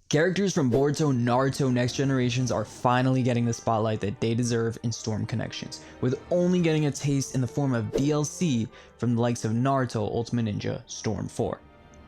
Characters from Boruto, Naruto Next Generations are finally getting the spotlight that they deserve in Storm Connections, with only getting a taste in the form of DLC from the likes of Naruto Ultimate Ninja Storm 4.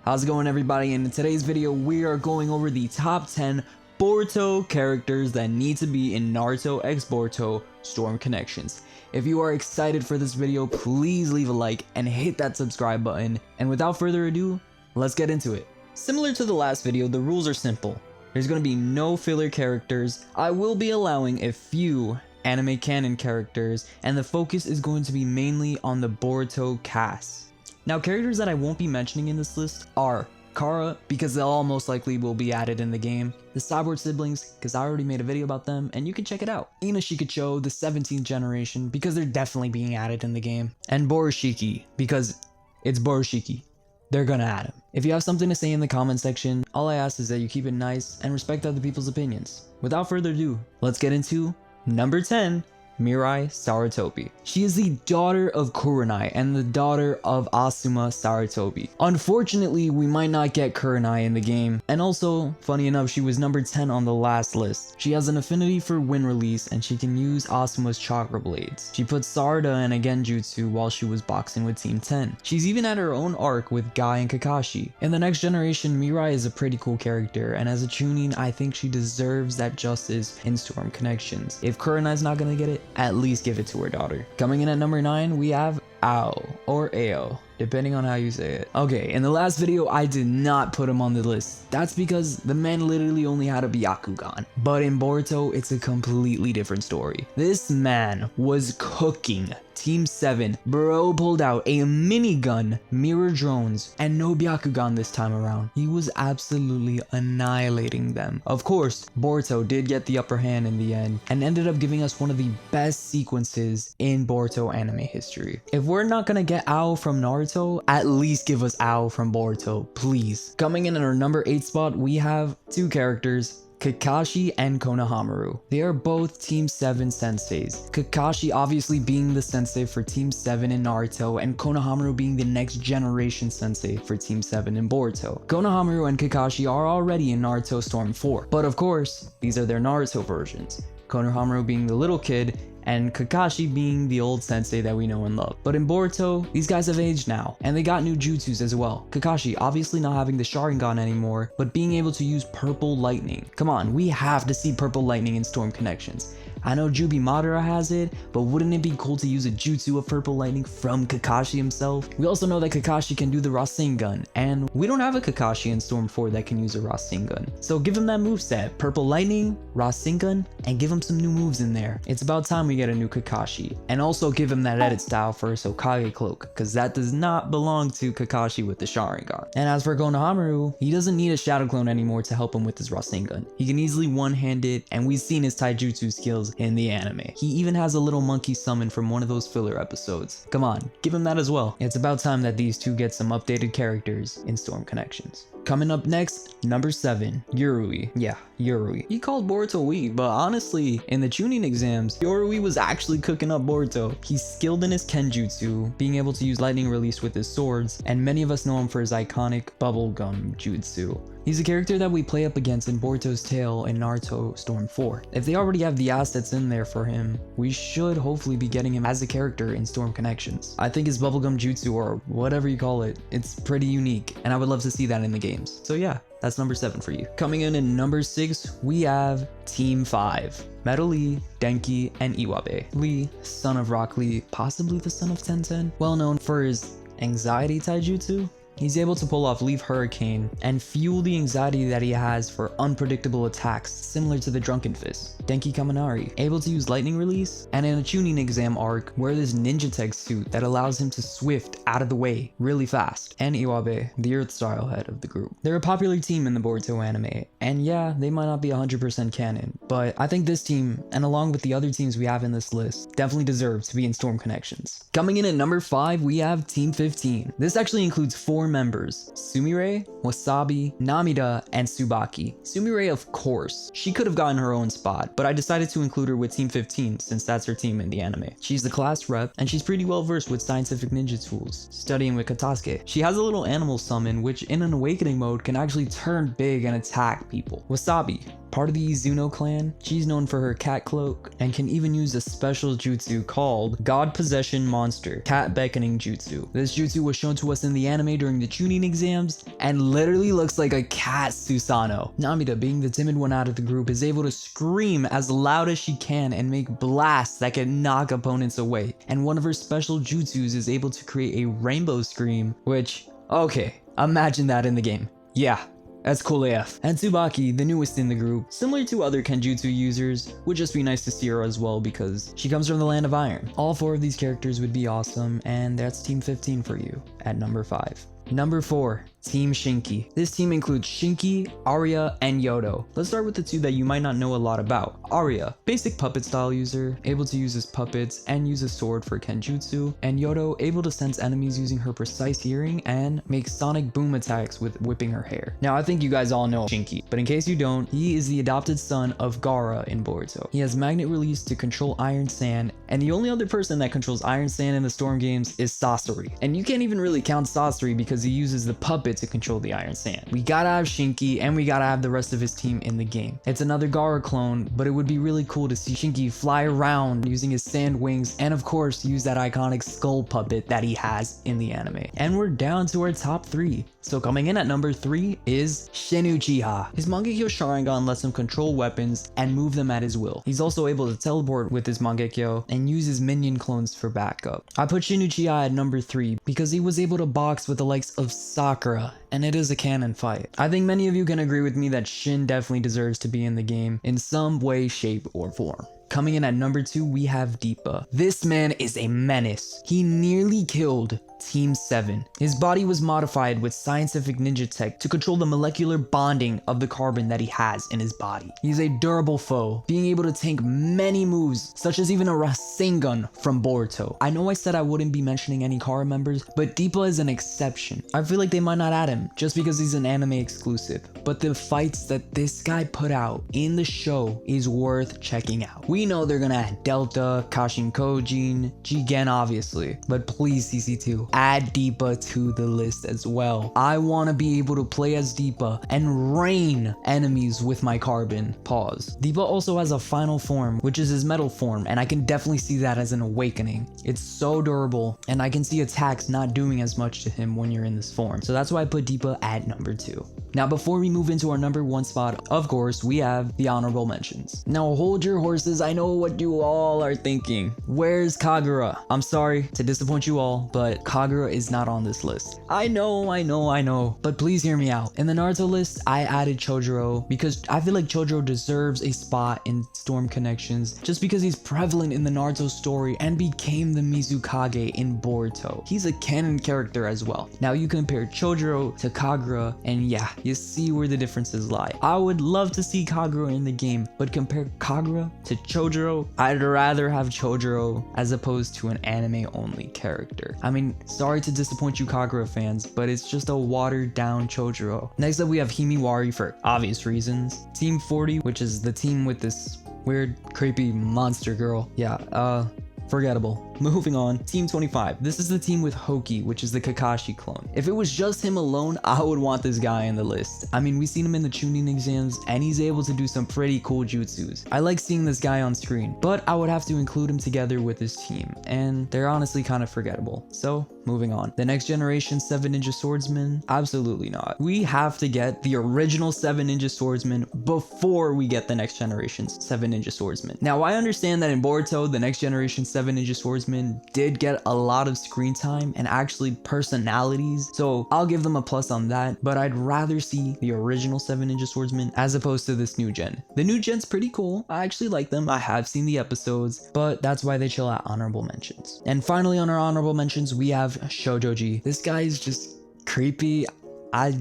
How's it going, everybody? And in today's video, we are going over the top 10 Boruto characters that need to be in Naruto x Boruto Storm Connections. If you are excited for this video, please leave a like and hit that subscribe button. And without further ado, let's get into it. Similar to the last video, the rules are simple. There's going to be no filler characters. I will be allowing a few anime canon characters, and the focus is going to be mainly on the Boruto cast. Now, characters that I won't be mentioning in this list are Kara, because they all most likely will be added in the game, the Cyborg siblings, because I already made a video about them and you can check it out, Urashiki, the 17th generation, because they're definitely being added in the game, and Borushiki, because it's Borushiki. They're gonna add him. If you have something to say in the comment section, all I ask is that you keep it nice and respect other people's opinions. Without further ado, let's get into number 10, Mirai Sarutobi. She is the daughter of Kurenai and the daughter of Asuma Sarutobi. Unfortunately, we might not get Kurenai in the game, and also, funny enough, she was number 10 on the last list. She has an affinity for wind release and she can use Asuma's chakra blades. She put Sarada in a genjutsu while she was boxing with Team 10. She's even had her own arc with Guy and Kakashi. In the next generation, Mirai is a pretty cool character, and as a chunin, I think she deserves that justice in Storm Connections. If Kurenai's not gonna get it, at least give it to her daughter. Coming in at number 9, we have Ao, or Ao, depending on how you say it. Okay, in the last video, I did not put him on the list. That's because the man literally only had a Byakugan. But in Boruto, it's a completely different story. This man was cooking Team 7. Bro pulled out a minigun, mirror drones, and no Byakugan this time around. He was absolutely annihilating them. Of course, Boruto did get the upper hand in the end and ended up giving us one of the best sequences in Boruto anime history. If we're not gonna get Ao from Naruto, at least give us Ao from Boruto, please. Coming in at our number 8 spot, we have two characters, Kakashi and Konohamaru. They are both Team 7 senseis. Kakashi obviously being the sensei for Team 7 in Naruto, and Konohamaru being the next generation sensei for Team 7 in Boruto. Konohamaru and Kakashi are already in Naruto Storm 4, but of course, these are their Naruto versions. Konohamaru being the little kid, and Kakashi being the old sensei that we know and love. But in Boruto, these guys have aged now, and they got new jutsus as well. Kakashi obviously not having the Sharingan anymore, but being able to use purple lightning. Come on, we have to see purple lightning in Storm Connections. I know Jubi Madara has it, but wouldn't it be cool to use a jutsu of purple lightning from Kakashi himself? We also know that Kakashi can do the Rasengan, and we don't have a Kakashi in Storm 4 that can use a Rasengan. So give him that moveset, purple lightning, Rasengan, and give him some new moves in there. It's about time we get a new Kakashi. And also give him that edit style for his Hokage cloak, because that does not belong to Kakashi with the Sharingan. And as for Konohamaru, he doesn't need a Shadow Clone anymore to help him with his Rasengan. He can easily one-hand it, and we've seen his taijutsu skills in the anime. He even has a little monkey summon from one of those filler episodes. Come on, give him that as well. It's about time that these two get some updated characters in Storm Connections. Coming up next, number 7, Yurui. Yeah, Yurui. He called Boruto weak, but honestly, in the tuning exams, Yurui was actually cooking up Boruto. He's skilled in his Kenjutsu, being able to use lightning release with his swords, and many of us know him for his iconic bubblegum jutsu. He's a character that we play up against in Boruto's Tale in Naruto Storm 4. If they already have the assets in there for him, we should hopefully be getting him as a character in Storm Connections. I think his bubblegum jutsu, or whatever you call it, it's pretty unique, and I would love to see that in the games. So yeah, that's number 7 for you. Coming in number 6, we have Team 5. Metal Lee, Denki, and Iwabe. Lee, son of Rock Lee, possibly the son of Tenten, well known for his anxiety taijutsu. He's able to pull off Leaf Hurricane and fuel the anxiety that he has for unpredictable attacks similar to the Drunken Fist. Denki Kaminari, able to use lightning release, and in a tuning exam arc, wear this ninja tech suit that allows him to swift out of the way really fast. And Iwabe, the Earth style head of the group. They're a popular team in the Boruto anime, and yeah, they might not be 100% canon, but I think this team, and along with the other teams we have in this list, definitely deserve to be in Storm Connections. Coming in at number 5, we have Team 15. This actually includes 4 core members: Sumire, Wasabi, Namida, and Tsubaki. Sumire, of course. She could have gotten her own spot, but I decided to include her with Team 15 since that's her team in the anime. She's the class rep, and she's pretty well versed with scientific ninja tools, studying with Katasuke. She has a little animal summon, which in an awakening mode can actually turn big and attack people. Wasabi, part of the Izuno clan, she's known for her cat cloak and can even use a special jutsu called God Possession Monster Cat Beckoning Jutsu. This jutsu was shown to us in the anime during the Chunin exams and literally looks like a cat Susanoo. Namida, being the timid one out of the group, is able to scream as loud as she can and make blasts that can knock opponents away. And one of her special jutsus is able to create a rainbow scream, which, okay, imagine that in the game. Yeah. That's cool AF. And Tsubaki, the newest in the group, similar to other Kenjutsu users, would just be nice to see her as well because she comes from the land of iron. All 4 of these characters would be awesome, and that's Team 15 for you at number 5. Number 4, Team Shinki. This team includes Shinki, Arya, and Yodo. Let's start with the 2 that you might not know a lot about. Arya, basic puppet style user, able to use his puppets and use a sword for Kenjutsu, and Yodo, able to sense enemies using her precise hearing and make sonic boom attacks with whipping her hair. Now I think you guys all know Shinki, but in case you don't, he is the adopted son of Gaara in Boruto. He has magnet release to control iron sand, and the only other person that controls iron sand in the Storm games is Sasori. And you can't even really count Sasori because he uses the puppet to control the iron sand. We gotta have Shinki, and we gotta have the rest of his team in the game. It's another Gaara clone, but it would be really cool to see Shinki fly around using his sand wings, and of course use that iconic skull puppet that he has in the anime. And we're down to our top 3. So coming in at number 3 is Shin Uchiha. His Mangekyo Sharingan lets him control weapons and move them at his will. He's also able to teleport with his Mangekyo and use his minion clones for backup. I put Shin Uchiha at number 3 because he was able to box with the likes of Sakura, and it is a canon fight. I think many of you can agree with me that Shin definitely deserves to be in the game in some way, shape, or form. Coming in at number 2, we have Deepa. This man is a menace. He nearly killed Team 7. His body was modified with scientific ninja tech to control the molecular bonding of the carbon that he has in his body. He's a durable foe, being able to tank many moves, such as even a Rasengan from Boruto. I know I said I wouldn't be mentioning any Kara members, but Deepa is an exception. I feel like they might not add him, just because he's an anime exclusive, but the fights that this guy put out in the show is worth checking out. We know they're gonna add Delta, Kashin Kojin, Jigen obviously, but please CC2, add Deepa to the list as well. I want to be able to play as Deepa and rain enemies with my carbon. Pause. Deepa also has a final form, which is his metal form, and I can definitely see that as an awakening. It's so durable, and I can see attacks not doing as much to him when you're in this form. So that's why I put Deepa at number 2. Now before we move into our number 1 spot, of course, we have the honorable mentions. Now hold your horses, I know what you all are thinking. Where's Kagura? I'm sorry to disappoint you all, but Kagura is not on this list. I know, but please hear me out. In the Naruto list, I added Chojuro because I feel like Chojuro deserves a spot in Storm Connections just because he's prevalent in the Naruto story and became the Mizukage in Boruto. He's a canon character as well. Now you compare Chojuro to Kagura, and yeah, you see where the differences lie. I would love to see Kagura in the game, but compare Kagura to Chojuro, I'd rather have Chojuro as opposed to an anime only character. I mean, sorry to disappoint you Kagura fans, but it's just a watered down Chojuro. Next up we have Himiwari for obvious reasons. Team 40, which is the team with this weird creepy monster girl. Yeah, forgettable. Moving on, Team 25. This is the team with Hoki, which is the Kakashi clone. If it was just him alone, I would want this guy in the list. I mean, we've seen him in the Chunin exams, and he's able to do some pretty cool jutsus. I like seeing this guy on screen, but I would have to include him together with his team, and they're honestly kind of forgettable. So, moving on. The next generation 7 Ninja Swordsman? Absolutely not. We have to get the original 7 Ninja Swordsman before we get the next generation's 7 Ninja Swordsman. Now, I understand that in Boruto, the next generation 7 Ninja Swordsman did get a lot of screen time and actually personalities, so I'll give them a plus on that, but I'd rather see the original 7 Ninja Swordsman as opposed to this new gen. The new gen's pretty cool. I actually like them. I have seen the episodes, but that's why they chill at honorable mentions. And finally on our honorable mentions, we have Shoujoji. This guy is just creepy. I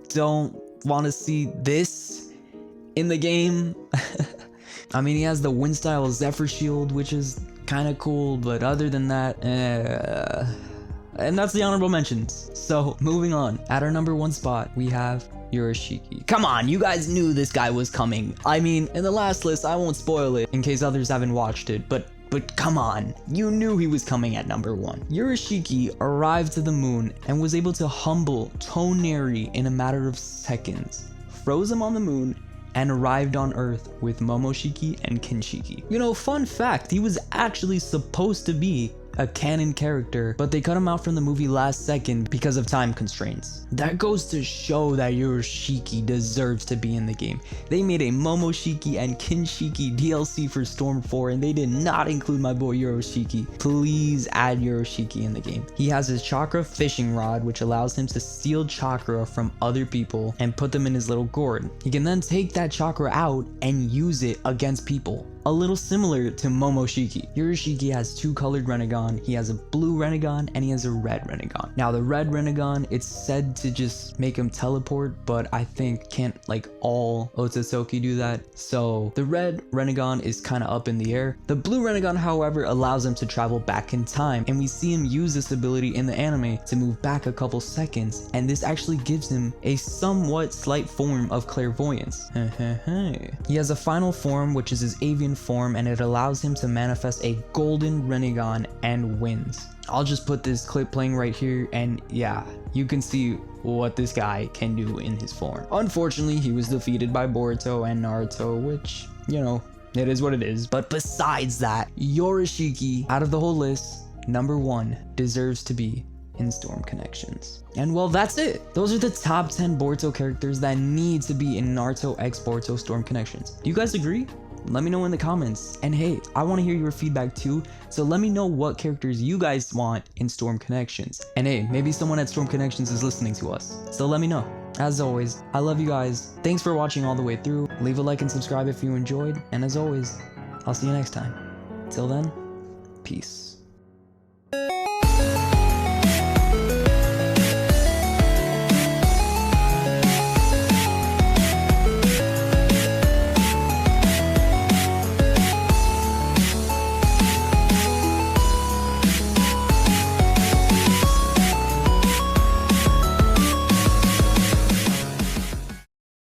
don't want to see this in the game. I mean, he has the wind style Zephyr Shield, which is kind of cool, but other than that, And that's the honorable mentions. So moving on, at our number 1 spot, we have Urashiki. Come on, you guys knew this guy was coming. I mean, in the last list, I won't spoil it in case others haven't watched it, but come on, you knew he was coming at number 1. Urashiki arrived to the moon and was able to humble Toneri in a matter of seconds, froze him on the moon, and arrived on Earth with Momoshiki and Kinshiki. You know, fun fact, he was actually supposed to be a canon character, but they cut him out from the movie last second because of time constraints. That goes to show that Urashiki deserves to be in the game. They made a Momoshiki and Kinshiki DLC for Storm 4 and they did not include my boy Urashiki. Please add Urashiki in the game. He has his chakra fishing rod, which allows him to steal chakra from other people and put them in his little gourd. He can then take that chakra out and use it against people. A little similar to Momoshiki. Urashiki has 2 colored Renegon. He has a blue Renegon and he has a red Renegon. Now the red Renegon, it's said to just make him teleport, but I think can't like all Otsutsuki do that. So the red Renegon is kind of up in the air. The blue Renegon, however, allows him to travel back in time, and we see him use this ability in the anime to move back a couple seconds, and this actually gives him a somewhat slight form of clairvoyance. He has a final form, which is his avian form, and it allows him to manifest a golden Renegon and wins. I'll just put this clip playing right here, and yeah, you can see what this guy can do in his form. Unfortunately, he was defeated by Boruto and Naruto, which, you know, it is what it is. But besides that, Urashiki, out of the whole list, number 1 deserves to be in Storm Connections. And well, that's it. Those are the top 10 Boruto characters that need to be in Naruto x Boruto Storm Connections. Do you guys agree? Let me know in the comments. And hey, I want to hear your feedback too, so let me know what characters you guys want in Storm Connections. And hey, maybe someone at Storm Connections is listening to us, so let me know. As always, I love you guys. Thanks for watching all the way through. Leave a like and subscribe if you enjoyed, and as always, I'll see you next time. Till then, peace.